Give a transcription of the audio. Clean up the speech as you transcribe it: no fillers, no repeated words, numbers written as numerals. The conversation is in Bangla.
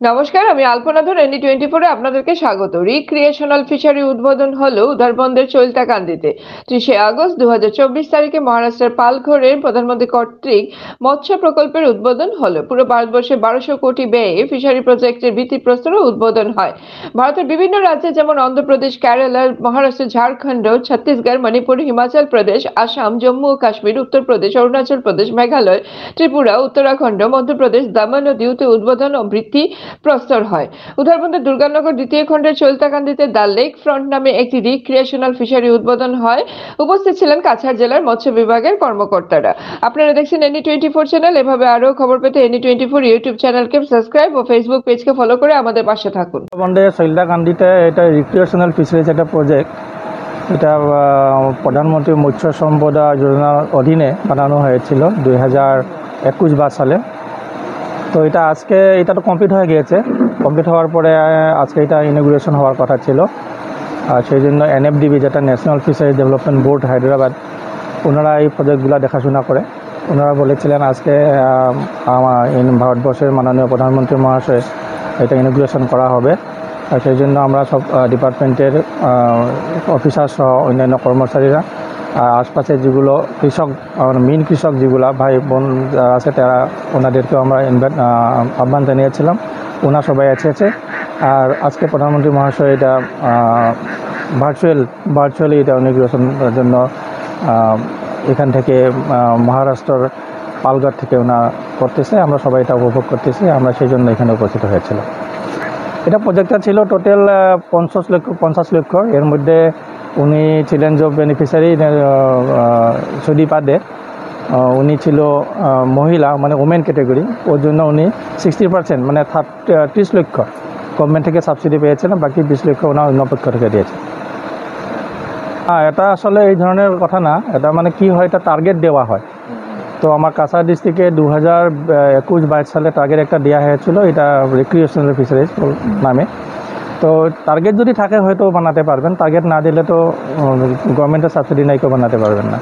নমস্কার, আমি আলপনা ধর ND24 এ আপনাদেরকে স্বাগত। রিক্রিয়েশনাল ফিশারি উদ্বোধন হলো উধারবন্দের চৈলতাকান্দিতে 30শে আগস্ট 2024 তারিখে মহারাষ্ট্রের পালঘরের প্রধানমন্ত্রী কর্তৃক মৎস্য প্রকল্পের উদ্বোধন হলো। পুরো ভারতবর্ষে 1200 কোটি ব্যয়ে ফিশারি প্রজেক্টের ভিত্তিপ্রস্তরও উদ্বোধন হয়। ভারতের বিভিন্ন রাজ্যে যেমন অন্ধ্রপ্রদেশ, কেরালা, মহারাষ্ট্র, ঝাড়খণ্ড, ছত্তিশগড়, মণিপুর, হিমাচল প্রদেশ, আসাম, জম্মু ও কাশ্মীর, উত্তরপ্রদেশ, অরুণাচল প্রদেশ, মেঘালয়, ত্রিপুরা, উত্তরাখণ্ড, মধ্যপ্রদেশ, দমন ও দিউতে উদ্বোধন ও ভিত্তি প্রস্তর হয়। উধারবন্দের দুর্গানগর দ্বিতীয় খণ্ডের চৈলতাকান্দিতে দ্য লেক ফ্রন্ট নামে একটি রিক্রিয়েশনাল ফিশারি উদ্বোধন হয়। উপস্থিত ছিলেন কাছাড় জেলার মৎস্য বিভাগের কর্মকর্তারা। আপনারা দেখছেন ND24 চ্যানেল। এভাবে আরো খবর পেতে ND24 ইউটিউব চ্যানেলকে সাবস্ক্রাইব ও ফেসবুক পেজকে ফলো করে আমাদের পাশে থাকুন। চৈলতাকান্দিতে এটা রিক্রিয়েশনাল ফিশারিজ একটা প্রজেক্ট। এটা প্রধানমন্ত্রী মৎস্য সম্পদা যোজনার অধীনে বানানো হয়েছিল 2021 সালে। তো এটা আজকে এটা তো কমপ্লিট হয়ে গিয়েছে। কমপ্লিট হওয়ার পরে আজকে এটা ইনগুরেশন হওয়ার কথা ছিল। আর সেই জন্য NFDB, যেটা national fishery development board Hyderabad, ওনারা এই প্রজেক্টগুলো দেখাশোনা করে। ওনারা বলেছিলেন আজকে ভারতবর্ষের মাননীয় প্রধানমন্ত্রী মহাশয় এটা ইনগুরেশন করা হবে। আর সেই জন্য আমরা সব ডিপার্টমেন্টের অফিসার সহ অন্যান্য কর্মচারীরা আশপাশে যেগুলো কৃষক, মেন কৃষক যেগুলো ভাই বোন যারা আছে তারা, ওনাদেরকেও আমরা আহ্বান জানিয়েছিলাম। ওনারা সবাই আছে। আর আজকে প্রধানমন্ত্রী মহাশয় এটা ভার্চুয়ালি এটা ইনগুরেশনের জন্য এখান থেকে মহারাষ্ট্রের পালঘর থেকে ওনা করতেছে। আমরা সবাই এটা উপভোগ করতেছি। আমরা সেই জন্য এখানে উপস্থিত হয়েছিলাম। এটা প্রজেক্টটা ছিল টোটাল 50 লক্ষ। এর মধ্যে উনি ছিলেন জব বেনিফিশিয়ারি সুদীপা দে। উনি ছিল মহিলা, মানে ওমেন ক্যাটেগরি। ওর জন্য উনি 60% মানে 30 লক্ষ গভর্নমেন্ট থেকে সাবসিডি পেয়েছিলেন। বাকি 20 লক্ষ ওনার অন্য পক্ষ থেকে দিয়েছে। এটা আসলে এই ধরনের কথা না। এটা মানে কি হয়, এটা টার্গেট দেওয়া হয়। তো আমার কাছাড় ডিস্ট্রিক্টে 2021-22 সালে টার্গেট একটা দেওয়া হয়েছিল, এটা রিক্রিয়েশনাল ফিশারিজ নামে। তো টার্গেট যদি থাকে হয়তো বানাতে পারবেন, টার্গেট না দিলে তো গভর্নমেন্টের সাবসিডি নাই কেউ বানাতে পারবেন না।